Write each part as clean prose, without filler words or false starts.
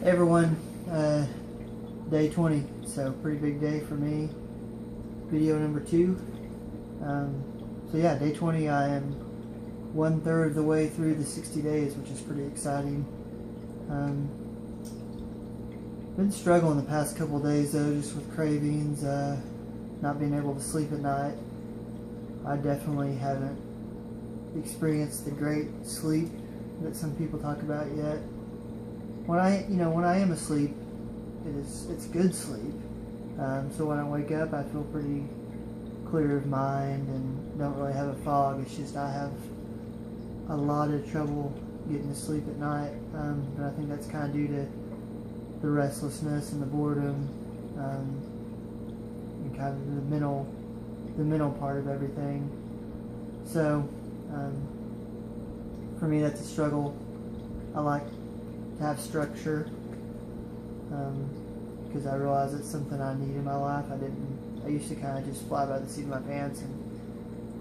Hey everyone, day 20, so pretty big day for me. Video number 2. So yeah, day 20, I am 1/3 of the way through the 60 days, which is pretty exciting. Been struggling the past couple of days though, just with cravings, not being able to sleep at night. I definitely haven't experienced the great sleep that some people talk about yet. When I am asleep, it's good sleep. So when I wake up, I feel pretty clear of mind and don't really have a fog. It's just I have a lot of trouble getting to sleep at night. But I think that's kind of due to the restlessness and the boredom, and kind of the mental part of everything. So for me, that's a struggle. I like to have structure, because I realize it's something I need in my life. I used to kind of just fly by the seat of my pants and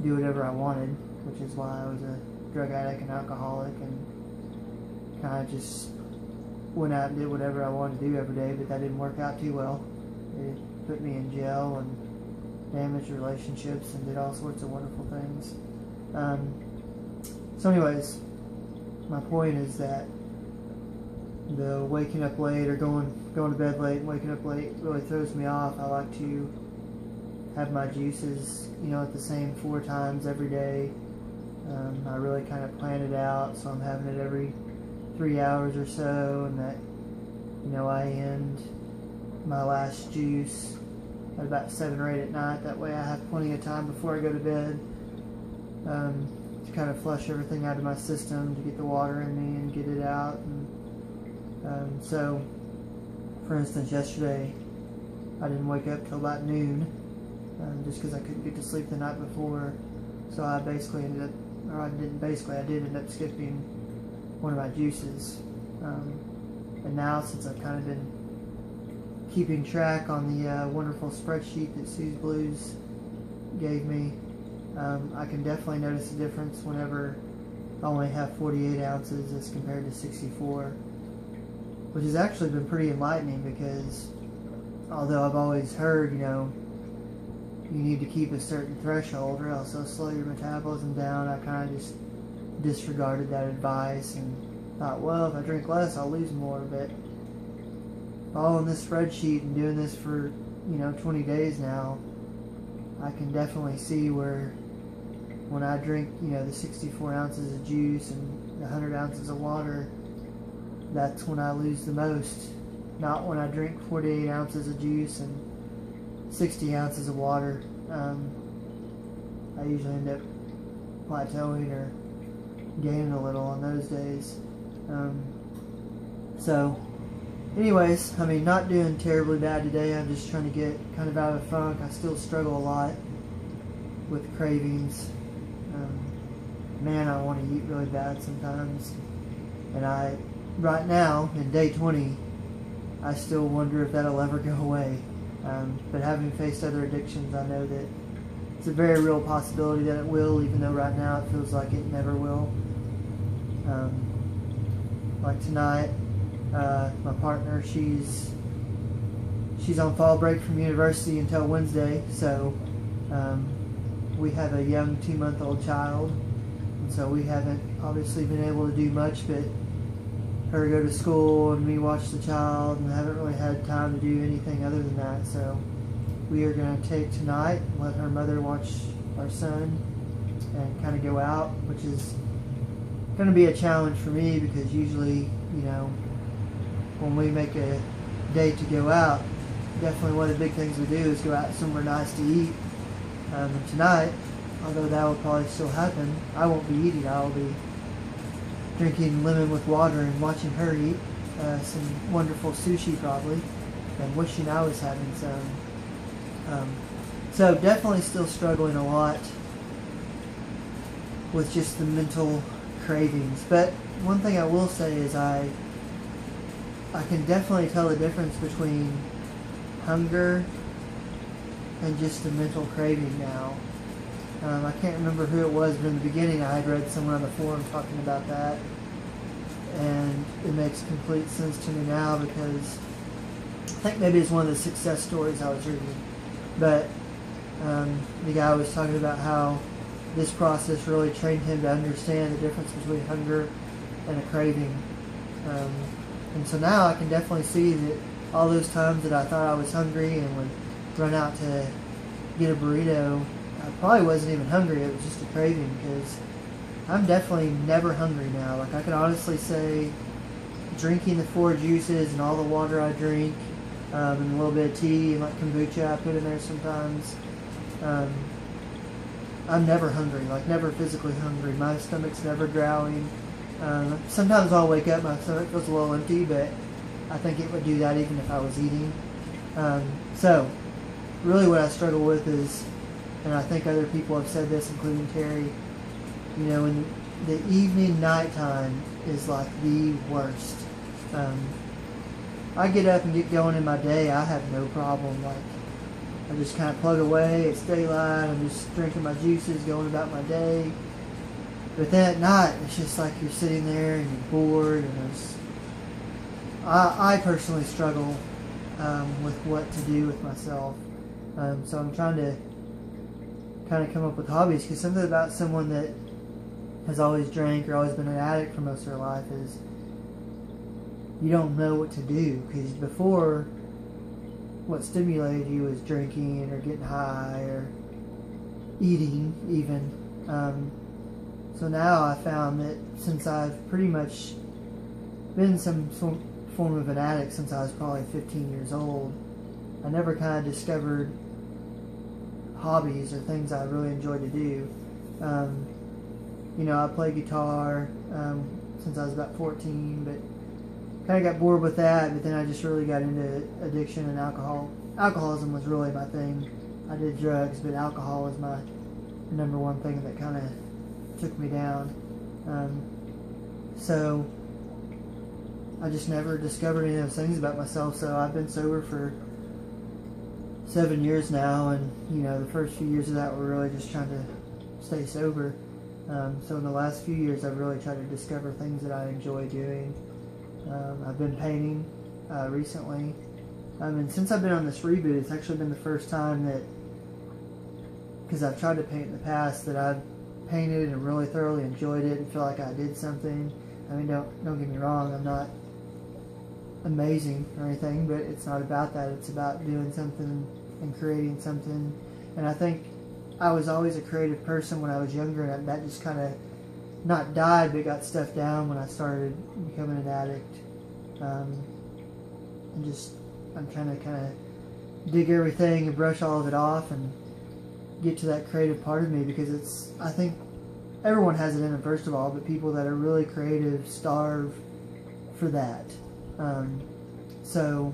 do whatever I wanted, which is why I was a drug addict and alcoholic, and kind of just went out and did whatever I wanted to do every day, but that didn't work out too well. It put me in jail and damaged relationships and did all sorts of wonderful things. So anyways, my point is that the waking up late or going to bed late and waking up late really throws me off. I like to have my juices, at the same 4 times every day. I really kind of plan it out, so I'm having it every 3 hours or so, and that, I end my last juice at about 7 or 8 at night. That way I have plenty of time before I go to bed to kind of flush everything out of my system, to get the water in me and get it out. And so, for instance, yesterday I didn't wake up till about noon, just because I couldn't get to sleep the night before. So I basically I did end up skipping one of my juices. And now, since I've kind of been keeping track on the wonderful spreadsheet that Sue's Blues gave me, I can definitely notice a difference whenever I only have 48 ounces as compared to 64. Which has actually been pretty enlightening, because although I've always heard, you need to keep a certain threshold or else it'll slow your metabolism down, I kind of just disregarded that advice and thought, well, if I drink less, I'll lose more. But following this spreadsheet and doing this for, 20 days now, I can definitely see where when I drink, the 64 ounces of juice and the 100 ounces of water, that's when I lose the most. Not when I drink 48 ounces of juice and 60 ounces of water. I usually end up plateauing or gaining a little on those days. So anyways, not doing terribly bad today. I'm just trying to get kind of out of the funk. I still struggle a lot with cravings. Man, I want to eat really bad sometimes. And right now, in day 20, I still wonder if that'll ever go away. But having faced other addictions, I know that it's a very real possibility that it will, even though right now it feels like it never will. Like tonight, my partner, she's on fall break from university until Wednesday, so we have a young 2-month-old child, and so we haven't obviously been able to do much but her go to school and me watch the child, and haven't really had time to do anything other than that. So we are going to take tonight and let her mother watch our son and kind of go out, which is going to be a challenge for me, because usually, when we make a date to go out, definitely one of the big things we do is go out somewhere nice to eat. And tonight, although that will probably still happen, I won't be eating. I'll be drinking lemon with water and watching her eat some wonderful sushi probably, and wishing I was having some. So definitely still struggling a lot with just the mental cravings. But one thing I will say is I can definitely tell the difference between hunger and just the mental craving now. I can't remember who it was, but in the beginning I had read somewhere on the forum talking about that. and it makes complete sense to me now because I think maybe it's one of the success stories I was reading. But the guy was talking about how this process really trained him to understand the difference between hunger and a craving. And so now I can definitely see that all those times that I thought I was hungry and would run out to get a burrito, I probably wasn't even hungry. It was just a craving, because I'm definitely never hungry now. Like, I can honestly say, drinking the 4 juices and all the water I drink, and a little bit of tea and like kombucha I put in there sometimes, I'm never hungry, like never physically hungry. My stomach's never growling. Sometimes I'll wake up, my stomach feels a little empty, but I think it would do that even if I was eating. So, really what I struggle with is, and I think other people have said this, including Terry, you know, in the evening, nighttime is like the worst. I get up and get going in my day, I have no problem. Like, I just kind of plug away, it's daylight, I'm just drinking my juices, going about my day. But then at night, it's just like you're sitting there and you're bored, and I personally struggle with what to do with myself. So I'm trying to kind of come up with hobbies, because something about someone that has always drank or always been an addict for most of their life is you don't know what to do, because before, what stimulated you was drinking or getting high or eating even. So now I found that since I've pretty much been some form of an addict since I was probably 15 years old, I never kind of discovered hobbies or things I really enjoyed to do. You know, I play guitar since I was about 14, but kind of got bored with that. But then I just really got into addiction and alcohol. Alcoholism was really my thing. I did drugs, but alcohol was my number one thing that kind of took me down. So I just never discovered any of those things about myself. So I've been sober for 7 years now, and you know, the first few years of that were really just trying to stay sober. So in the last few years, I've really tried to discover things that I enjoy doing. I've been painting recently, and since I've been on this reboot, it's actually been the first time that, because I've tried to paint in the past, that I've painted and really thoroughly enjoyed it and feel like I did something. I mean, don't get me wrong, I'm not amazing or anything, but it's not about that. It's about doing something and creating something. And I think I was always a creative person when I was younger, and that just kind of not died, but got stuffed down when I started becoming an addict. And just, I'm trying to kind of dig everything and brush all of it off and get to that creative part of me, because it's, I think everyone has it in them, first of all, but people that are really creative starve for that. So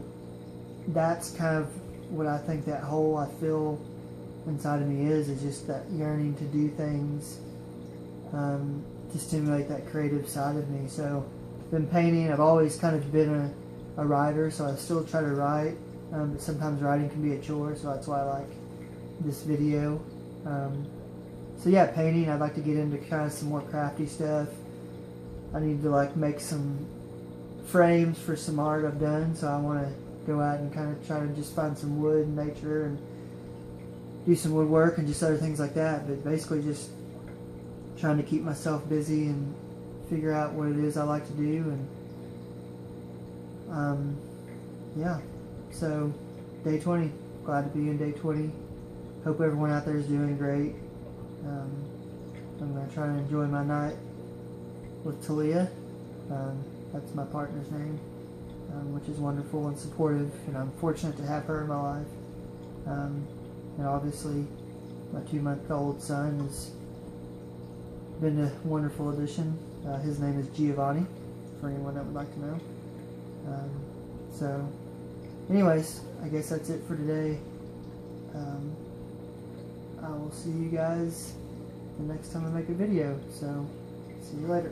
that's kind of what I think that hole I feel inside of me is just that yearning to do things to stimulate that creative side of me. So I've been painting. I've always kind of been a writer, so I still try to write, but sometimes writing can be a chore, so that's why I like this video. So yeah, painting. I'd like to get into kind of some more crafty stuff. I need to like make some frames for some art I've done, so I want to go out and kind of try to just find some wood in nature and do some woodwork and just other things like that. But basically just trying to keep myself busy and figure out what it is I like to do. And yeah, so day 20, glad to be in day 20. Hope everyone out there is doing great. I'm going to try to enjoy my night with Talia. That's my partner's name, which is wonderful and supportive, and I'm fortunate to have her in my life. And obviously, my 2-month-old son has been a wonderful addition. His name is Giovanni, for anyone that would like to know. So, anyways, I guess that's it for today. I will see you guys the next time I make a video. So, see you later.